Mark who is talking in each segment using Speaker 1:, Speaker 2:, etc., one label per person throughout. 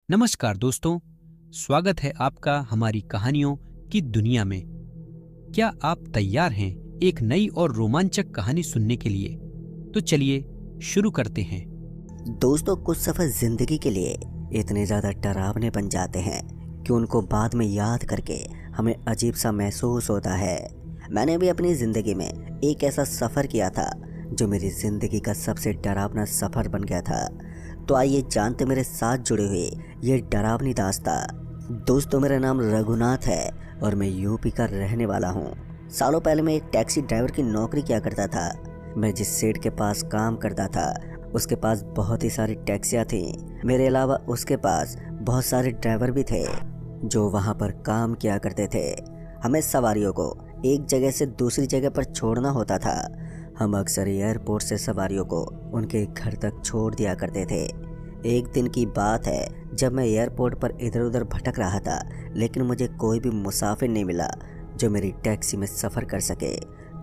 Speaker 1: नमस्कार दोस्तों, स्वागत है आपका हमारी कहानियों की दुनिया में। क्या आप तैयार हैं एक नई और रोमांचक कहानी सुनने के लिए? तो चलिए शुरू करते हैं।
Speaker 2: दोस्तों, कुछ सफ़र ज़िंदगी के लिए इतने ज़्यादा डरावने बन जाते हैं कि उनको बाद में याद करके हमें अजीब सा महसूस होता है। मैंने भी अपनी ज़िंदगी में एक ऐसा सफ़र किया था जो मेरी ज़िंदगी का सबसे डरावना सफ़र बन गया था। तो आइए जानते मेरे साथ जुड़े हुए ये डरावनी दास्तां। दोस्तों, मेरा नाम रघुनाथ है और मैं यूपी का रहने वाला हूँ। सालों पहले मैं एक टैक्सी ड्राइवर की नौकरी किया करता था। मैं जिस सेठ के पास काम करता था उसके पास बहुत ही सारी टैक्सियाँ थीं। मेरे अलावा उसके पास बहुत सारे ड्राइवर भी थे जो वहाँ पर काम किया करते थे। हमें सवारियों को एक जगह से दूसरी जगह पर छोड़ना होता था। हम अक्सर एयरपोर्ट से सवारियों को उनके घर तक छोड़ दिया करते थे। एक दिन की बात है जब मैं एयरपोर्ट पर इधर उधर भटक रहा था, लेकिन मुझे कोई भी मुसाफिर नहीं मिला जो मेरी टैक्सी में सफ़र कर सके।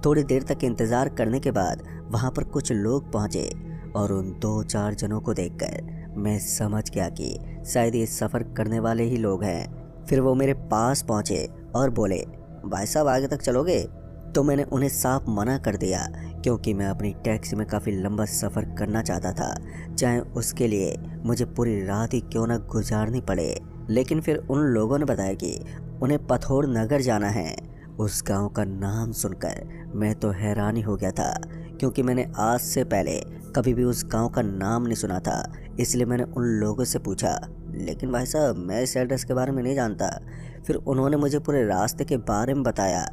Speaker 2: थोड़ी देर तक इंतज़ार करने के बाद वहाँ पर कुछ लोग पहुँचे और उन 2-4 जनों को देखकर मैं समझ गया कि शायद ये सफ़र करने वाले ही लोग हैं। फिर वो मेरे पास पहुँचे और बोले, भाई साहब आगे तक चलोगे? तो मैंने उन्हें साफ मना कर दिया क्योंकि मैं अपनी टैक्सी में काफ़ी लंबा सफ़र करना चाहता था, चाहे उसके लिए मुझे पूरी रात ही क्यों ना गुजारनी पड़े। लेकिन फिर उन लोगों ने बताया कि उन्हें पथौर नगर जाना है। उस गांव का नाम सुनकर मैं तो हैरान ही हो गया था क्योंकि मैंने आज से पहले कभी भी उस गांव का नाम नहीं सुना था। इसलिए मैंने उन लोगों से पूछा, लेकिन भाई साहब मैं इस एड्रेस के बारे में नहीं जानता। फिर उन्होंने मुझे पूरे रास्ते के बारे में बताया।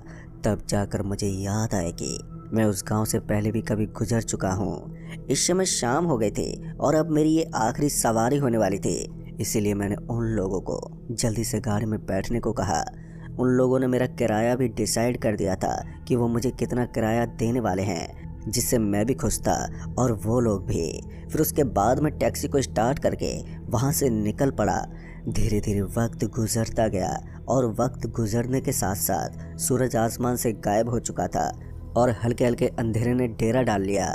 Speaker 2: तब जाकर मुझे याद आया कि मैं उस गांव से पहले भी कभी गुजर चुका हूँ। इस समय शाम हो गई थी और अब मेरी ये आखिरी सवारी होने वाली थी। इसीलिए मैंने उन लोगों को जल्दी से गाड़ी में बैठने को कहा। उन लोगों ने मेरा किराया भी डिसाइड कर दिया था कि वो मुझे कितना किराया देने वाले हैं, जिससे मैं भी खुश था और वो लोग भी। फिर उसके बाद मैं टैक्सी को स्टार्ट करके वहाँ से निकल पड़ा। धीरे धीरे वक्त गुजरता गया और वक्त गुजरने के साथ साथ सूरज आसमान से गायब हो चुका था और हल्के हल्के अंधेरे ने डेरा डाल लिया।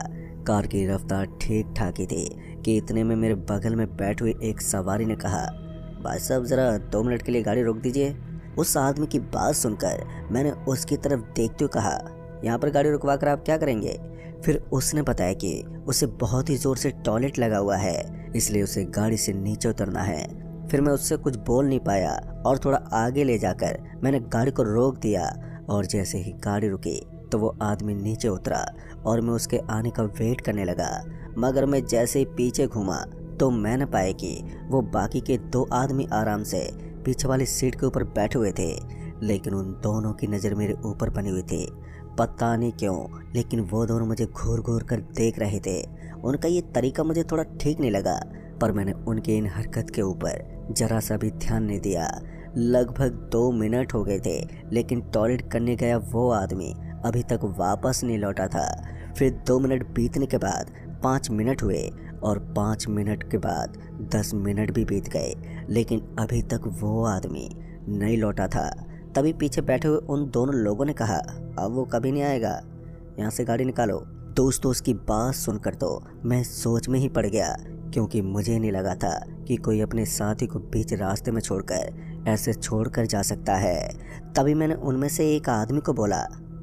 Speaker 2: कार की रफ्तार ठीक ठाक ही थी कि इतने में मेरे बगल में बैठे हुए एक सवारी ने कहा, भाई साहब ज़रा 2 मिनट के लिए गाड़ी रोक दीजिए। उस आदमी की बात सुनकर मैंने उसकी तरफ देखते हुए कहा, यहाँ पर गाड़ी रुकवा कर आप क्या करेंगे? फिर उसने बताया कि उसे बहुत ही ज़ोर से टॉयलेट लगा हुआ है, इसलिए उसे गाड़ी से नीचे उतरना है। फिर मैं उससे कुछ बोल नहीं पाया और थोड़ा आगे ले जाकर मैंने गाड़ी को रोक दिया और जैसे ही गाड़ी रुकी तो वो आदमी नीचे उतरा और मैं उसके आने का वेट करने लगा। मगर मैं जैसे ही पीछे घूमा तो मैंने पाया कि वो बाकी के 2 आदमी आराम से पीछे वाली सीट के ऊपर बैठे हुए थे, लेकिन उन दोनों की नज़र मेरे ऊपर बनी हुई थी। पता नहीं क्यों, लेकिन वो दोनों मुझे घूर घूर कर देख रहे थे। उनका ये तरीका मुझे थोड़ा ठीक नहीं लगा, पर मैंने उनके इन हरकत के ऊपर जरा सा भी ध्यान नहीं दिया। लगभग 2 मिनट हो गए थे, लेकिन टॉयलेट करने गया वो आदमी अभी तक वापस नहीं लौटा था। फिर 2 मिनट बीतने के बाद 5 मिनट हुए और 5 मिनट के बाद 10 मिनट भी बीत गए, लेकिन अभी तक वो आदमी नहीं लौटा था। तभी पीछे बैठे हुए उन दोनों लोगों ने कहा, अब वो कभी नहीं आएगा, यहाँ से गाड़ी निकालो। दोस्तों, उसकी बात सुनकर तो मैं सोच में ही पड़ गया क्योंकि मुझे नहीं लगा था कि कोई अपने साथी को बीच रास्ते में छोड़कर ऐसे छोड़कर जा सकता है। तभी मैंने उनमें से एक आदमी को बोला,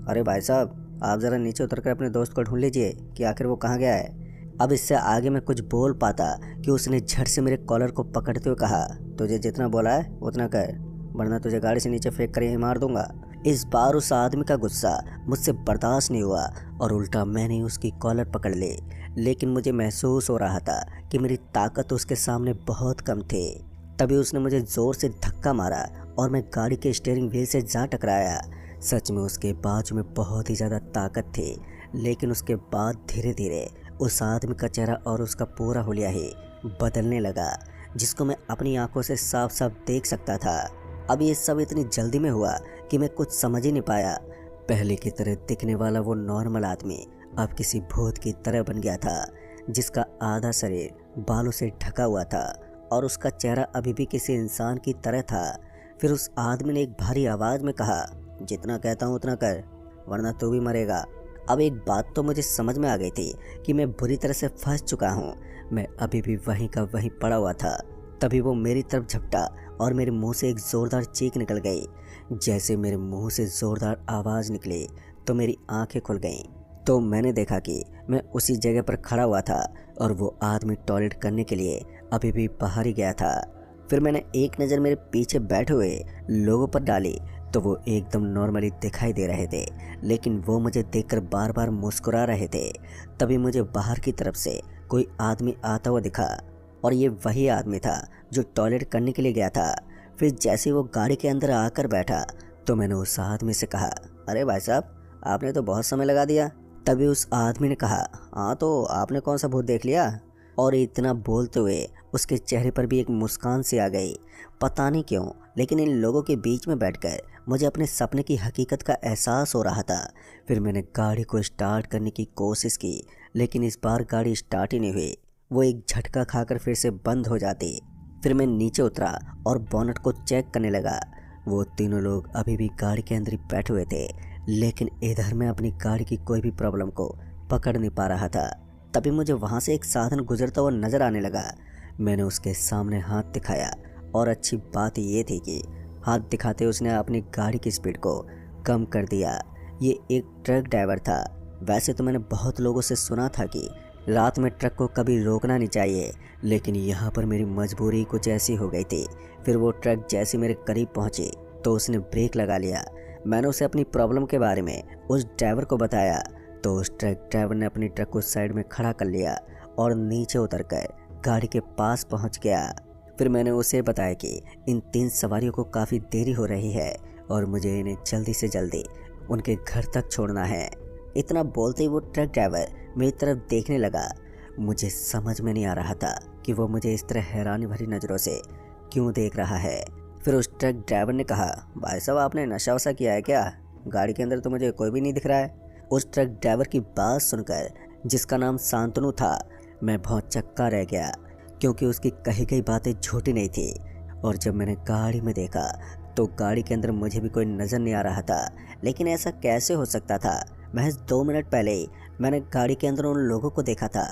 Speaker 2: अरे भाई साहब आप ज़रा नीचे उतरकर अपने दोस्त को ढूंढ लीजिए कि आखिर वो कहाँ गया है। अब इससे आगे मैं कुछ बोल पाता कि उसने झट से मेरे कॉलर को पकड़ते हुए कहा, तुझे जितना बोला है उतना कर, वरना तुझे गाड़ी से नीचे फेंक कर यहीं मार दूंगा। इस बार उस आदमी का गुस्सा मुझसे बर्दाश्त नहीं हुआ और उल्टा मैंने उसकी कॉलर पकड़ ली, लेकिन मुझे महसूस हो रहा था कि मेरी ताकत उसके सामने बहुत कम थी। तभी उसने मुझे ज़ोर से धक्का मारा और मैं गाड़ी के स्टीयरिंग व्हील से जा टकराया। सच में उसके बाजू में बहुत ही ज़्यादा ताकत थी, लेकिन उसके बाद धीरे धीरे उस आदमी का चेहरा और उसका पूरा हुलिया ही बदलने लगा, जिसको मैं अपनी आंखों से साफ साफ देख सकता था। अब ये सब इतनी जल्दी में हुआ कि मैं कुछ समझ ही नहीं पाया। पहले की तरह दिखने वाला वो नॉर्मल आदमी अब किसी भूत की तरह बन गया था, जिसका आधा शरीर बालों से ढका हुआ था और उसका चेहरा अभी भी किसी इंसान की तरह था। फिर उस आदमी ने एक भारी आवाज़ में कहा, जितना कहता हूँ उतना कर, वरना तू भी मरेगा। अब एक बात तो मुझे समझ में आ गई थी कि मैं बुरी तरह से फंस चुका हूँ। मैं अभी भी वहीं का वहीं पड़ा हुआ था। तभी वो मेरी तरफ झपटा और मेरे मुंह से एक ज़ोरदार चीख निकल गई। जैसे मेरे मुंह से ज़ोरदार आवाज़ निकली तो मेरी आंखें खुल गईं। तो मैंने देखा कि मैं उसी जगह पर खड़ा हुआ था और वो आदमी टॉयलेट करने के लिए अभी भी बाहर ही गया था। फिर मैंने एक नज़र मेरे पीछे बैठे हुए लोगों पर डाली तो वो एकदम नॉर्मली दिखाई दे रहे थे, लेकिन वो मुझे देखकर बार बार मुस्कुरा रहे थे। तभी मुझे बाहर की तरफ से कोई आदमी आता हुआ दिखा और ये वही आदमी था जो टॉयलेट करने के लिए गया था। फिर जैसे वो गाड़ी के अंदर आकर बैठा तो मैंने उस आदमी से कहा, अरे भाई साहब, आपने तो बहुत समय लगा दिया। तभी उस आदमी ने कहा, हाँ तो आपने कौन सा भूत देख लिया? और इतना बोलते हुए उसके चेहरे पर भी एक मुस्कान सी आ गई। पता नहीं क्यों, लेकिन इन लोगों के बीच में बैठकर मुझे अपने सपने की हकीकत का एहसास हो रहा था। फिर मैंने गाड़ी को स्टार्ट करने की कोशिश की, लेकिन इस बार गाड़ी स्टार्ट ही नहीं हुई। वो एक झटका खाकर फिर से बंद हो जाती। फिर मैं नीचे उतरा और बोनट को चेक करने लगा। वो तीनों लोग अभी भी गाड़ी के अंदर ही बैठे हुए थे, लेकिन इधर मैं अपनी गाड़ी की कोई भी प्रॉब्लम को पकड़ नहीं पा रहा था। तभी मुझे वहाँ से एक साधन गुजरता हुआ नजर आने लगा। मैंने उसके सामने हाथ दिखाया और अच्छी बात ये थी कि हाथ दिखाते उसने अपनी गाड़ी की स्पीड को कम कर दिया। ये एक ट्रक ड्राइवर था। वैसे तो मैंने बहुत लोगों से सुना था कि रात में ट्रक को कभी रोकना नहीं चाहिए, लेकिन यहाँ पर मेरी मजबूरी कुछ ऐसी हो गई थी। फिर वो ट्रक जैसे मेरे करीब पहुँची तो उसने ब्रेक लगा लिया। मैंने उसे अपनी प्रॉब्लम के बारे में उस ड्राइवर को बताया तो उस ट्रक ड्राइवर ने अपनी ट्रक को साइड में खड़ा कर लिया और नीचे उतरकर गाड़ी के पास पहुंच गया। फिर मैंने उसे बताया कि इन 3 सवारियों को काफ़ी देरी हो रही है और मुझे इन्हें जल्दी से जल्दी उनके घर तक छोड़ना है। इतना बोलते ही वो ट्रक ड्राइवर मेरी तरफ देखने लगा। मुझे समझ में नहीं आ रहा था कि वो मुझे इस तरह हैरानी भरी नज़रों से क्यों देख रहा है। फिर उस ट्रक ड्राइवर ने कहा, भाई साहब, आपने नशा वशा किया है क्या? गाड़ी के अंदर तो मुझे कोई भी नहीं दिख रहा है। उस ट्रक ड्राइवर की बात सुनकर, जिसका नाम शांतनु था, मैं बहुत चक्का रह गया, क्योंकि उसकी कही गई बातें झूठी नहीं थी। और जब मैंने गाड़ी में देखा तो गाड़ी के अंदर मुझे भी कोई नज़र नहीं आ रहा था। लेकिन ऐसा कैसे हो सकता था? महज 2 मिनट पहले ही मैंने गाड़ी के अंदर उन लोगों को देखा था।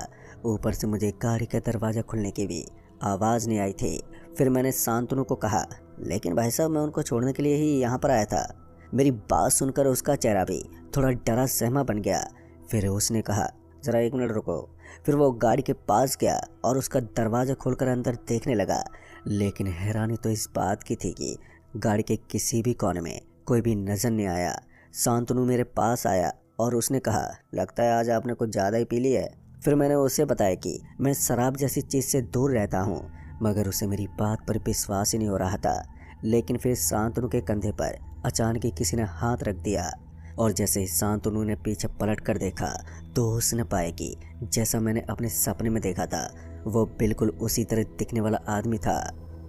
Speaker 2: ऊपर से मुझे गाड़ी का दरवाज़ा खुलने की भी आवाज़ नहीं आई थी। फिर मैंने शांतनु को कहा, लेकिन भाई साहब, मैं उनको छोड़ने के लिए ही यहाँ पर आया था। मेरी बात सुनकर उसका चेहरा भी थोड़ा डरा सहमा बन गया। फिर उसने कहा, ज़रा 1 मिनट रुको। फिर वो गाड़ी के पास गया और उसका दरवाज़ा खोलकर अंदर देखने लगा। लेकिन हैरानी तो इस बात की थी कि गाड़ी के किसी भी कोने में कोई भी नज़र नहीं आया। शांतनु मेरे पास आया और उसने कहा, लगता है आज आपने कुछ ज़्यादा ही पी ली है। फिर मैंने उसे बताया कि मैं शराब जैसी चीज़ से दूर रहता हूँ, मगर उसे मेरी बात पर विश्वास ही नहीं हो रहा था। लेकिन फिर शांतनु के कंधे पर अचानक ही किसी ने हाथ रख दिया और जैसे ही शांतनु ने पीछे पलट कर देखा तो उसने पाया कि जैसा मैंने अपने सपने में देखा था, वो बिल्कुल उसी तरह दिखने वाला आदमी था।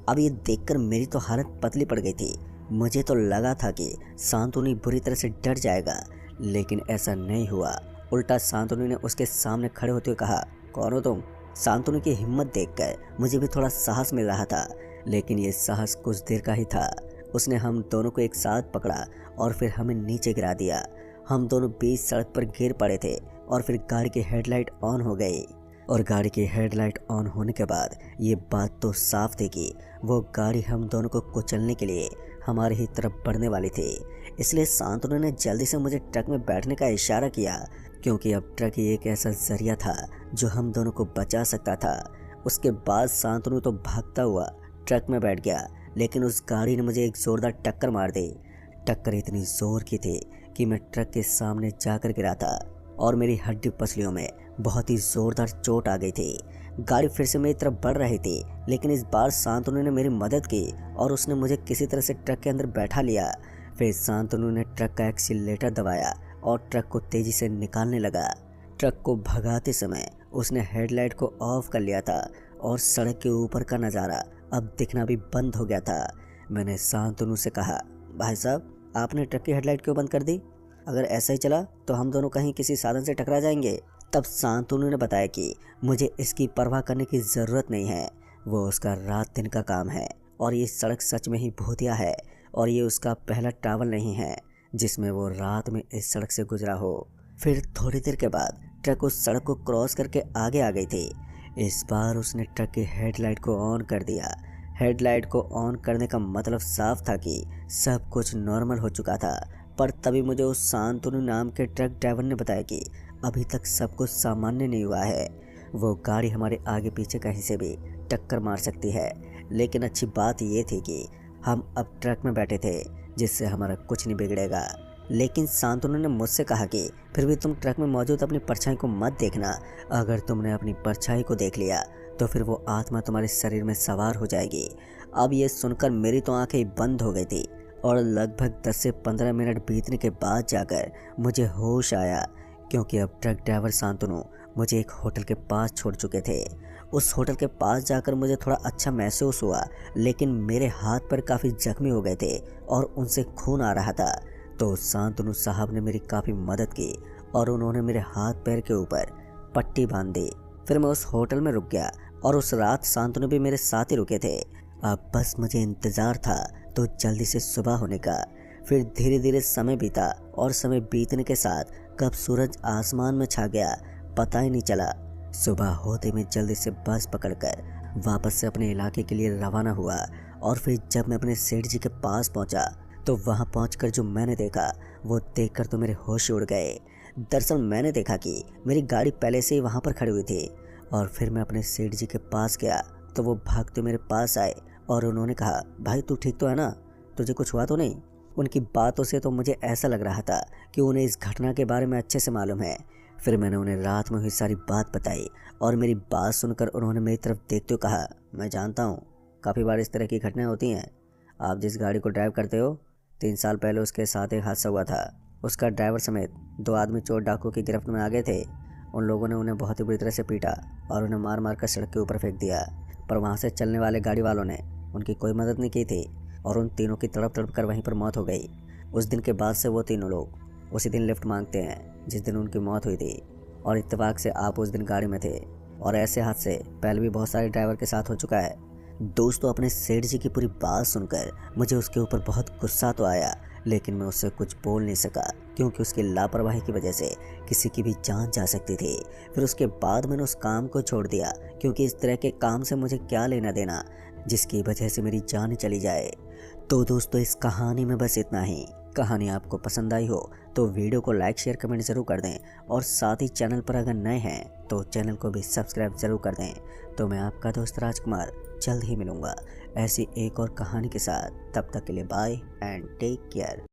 Speaker 2: अब ये देखकर मेरी तो हालत पतली पड़ गई थी। मुझे तो लगा था कि शांतनु बुरी तरह से डर जाएगा, लेकिन ऐसा नहीं हुआ। उल्टा शांतनु ने उसके सामने खड़े होते हुए कहा, कौन हो तुम? शांतनु की हिम्मत देखकर मुझे भी थोड़ा साहस मिल रहा था, लेकिन ये साहस कुछ देर का ही था। उसने हम दोनों को एक साथ पकड़ा और फिर हमें नीचे गिरा दिया। हम दोनों बीच सड़क पर गिर पड़े थे और फिर गाड़ी की हेडलाइट ऑन हो गई। और गाड़ी की हेडलाइट ऑन होने के बाद ये बात तो साफ थी कि वो गाड़ी हम दोनों को कुचलने के लिए हमारी ही तरफ बढ़ने वाली थी। इसलिए शांतनु ने जल्दी से मुझे ट्रक में बैठने का इशारा किया, क्योंकि अब ट्रक ही एक ऐसा जरिया था जो हम दोनों को बचा सकता था। उसके बाद शांतनु तो भागता हुआ ट्रक में बैठ गया, लेकिन उस गाड़ी ने मुझे एक ज़ोरदार टक्कर मार दी। टक्कर इतनी ज़ोर की थी कि मैं ट्रक के सामने जाकर गिरा था और मेरी हड्डी पसलियों में बहुत ही ज़ोरदार चोट आ गई थी। गाड़ी फिर से मेरी तरफ बढ़ रही थी, लेकिन इस बार शांतनु ने मेरी मदद की और उसने मुझे किसी तरह से ट्रक के अंदर बैठा लिया। फिर शांतनु ने ट्रक का एक्सीलरेटर दबाया और ट्रक को तेज़ी से निकालने लगा। ट्रक को भगाते समय उसने हेडलाइट को ऑफ कर लिया था और सड़क के ऊपर का नज़ारा अब दिखना भी बंद हो गया था। मैंने शांतनु से कहा, भाई साहब, आपने ट्रक की हेडलाइट क्यों बंद कर दी? अगर ऐसा ही चला तो हम दोनों कहीं किसी साधन से टकरा जाएंगे। तब शांतनु ने बताया कि मुझे इसकी परवाह करने की ज़रूरत नहीं है, वो उसका रात दिन का काम है और ये सड़क सच में ही भूतिया है और ये उसका पहला ट्रैवल नहीं है जिसमें वो रात में इस सड़क से गुजरा हो। फिर थोड़ी देर के बाद ट्रक उस सड़क को क्रॉस करके आगे आ गई थी। इस बार उसने ट्रक की हेडलाइट को ऑन कर दिया हेडलाइट को ऑन करने का मतलब साफ था कि सब कुछ नॉर्मल हो चुका था। पर तभी मुझे उस शांतनु नाम के ट्रक ड्राइवर ने बताया कि अभी तक सब कुछ सामान्य नहीं हुआ है। वो गाड़ी हमारे आगे पीछे कहीं से भी टक्कर मार सकती है, लेकिन अच्छी बात ये थी कि हम अब ट्रक में बैठे थे, जिससे हमारा कुछ नहीं बिगड़ेगा। लेकिन शांतनु ने मुझसे कहा कि फिर भी तुम ट्रक में मौजूद अपनी परछाई को मत देखना। अगर तुमने अपनी परछाई को देख लिया तो फिर वो आत्मा तुम्हारे शरीर में सवार हो जाएगी। अब ये सुनकर मेरी तो आंखें बंद हो गई थी और लगभग 10 से 15 मिनट बीतने के बाद जाकर मुझे होश आया, क्योंकि अब ट्रक ड्राइवर शांतनु मुझे एक होटल के पास छोड़ चुके थे। उस होटल के पास जाकर मुझे थोड़ा अच्छा महसूस हुआ, लेकिन मेरे हाथ पर काफ़ी जख्मी हो गए थे और उनसे खून आ रहा था। तो शांतनु साहब ने मेरी काफ़ी मदद की और उन्होंने मेरे हाथ पैर के ऊपर पट्टी बांध दी। फिर मैं उस होटल में रुक गया और उस रात शांतनु भी मेरे साथ ही रुके थे। अब बस मुझे इंतज़ार था तो जल्दी से सुबह होने का। फिर धीरे धीरे समय बीता और समय बीतने के साथ कब सूरज आसमान में छा गया पता ही नहीं चला। सुबह होते मैं जल्दी से बस पकड़कर वापस से अपने इलाके के लिए रवाना हुआ। और फिर जब मैं अपने सेठ जी के पास पहुंचा तो वहां पहुंचकर जो मैंने देखा वो देखकर तो मेरे होश उड़ गए। दरअसल मैंने देखा कि मेरी गाड़ी पहले से ही वहां पर खड़ी हुई थी और फिर मैं अपने सेठ जी के पास गया तो वो भागते मेरे पास आए और उन्होंने कहा, भाई तू ठीक तो है ना, तुझे कुछ हुआ तो नहीं? उनकी बातों से तो मुझे ऐसा लग रहा था कि उन्हें इस घटना के बारे में अच्छे से मालूम है। फिर मैंने उन्हें रात में हुई सारी बात बताई और मेरी बात सुनकर उन्होंने मेरी तरफ देखते हुए कहा, मैं जानता हूँ काफ़ी बार इस तरह की घटनाएं होती हैं। आप जिस गाड़ी को ड्राइव करते हो 3 साल पहले उसके साथ एक हादसा हुआ था। उसका ड्राइवर समेत 2 आदमी चोर डाकू की गिरफ्त में आ गए थे। उन लोगों ने उन्हें बहुत ही बुरी तरह से पीटा और उन्हें मार मार कर सड़क के ऊपर फेंक दिया, पर वहाँ से चलने वाले गाड़ी वालों ने उनकी कोई मदद नहीं की थी और उन तीनों की तड़प तड़प कर वहीं पर मौत हो गई। उस दिन के बाद से वो तीनों लोग उसी दिन लिफ्ट मांगते हैं जिस दिन उनकी मौत हुई थी, और इत्तेफाक से आप उस दिन गाड़ी में थे। और ऐसे हादसे पहले भी बहुत सारे ड्राइवर के साथ हो चुका है। दोस्तों, अपने सेठ जी की पूरी बात सुनकर मुझे उसके ऊपर बहुत गुस्सा तो आया, लेकिन मैं उससे कुछ बोल नहीं सका क्योंकि उसकी लापरवाही की वजह से किसी की भी जान जा सकती थी। फिर उसके बाद मैंने उस काम को छोड़ दिया क्योंकि इस तरह के काम से मुझे क्या लेना देना जिसकी वजह से मेरी जान ही चली जाए। तो दोस्तों, इस कहानी में बस इतना ही। कहानी आपको पसंद आई हो तो वीडियो को लाइक शेयर कमेंट ज़रूर कर दें और साथ ही चैनल पर अगर नए हैं तो चैनल को भी सब्सक्राइब ज़रूर कर दें। तो मैं आपका दोस्त राजकुमार जल्द ही मिलूँगा ऐसी एक और कहानी के साथ। तब तक के लिए बाय एंड टेक केयर।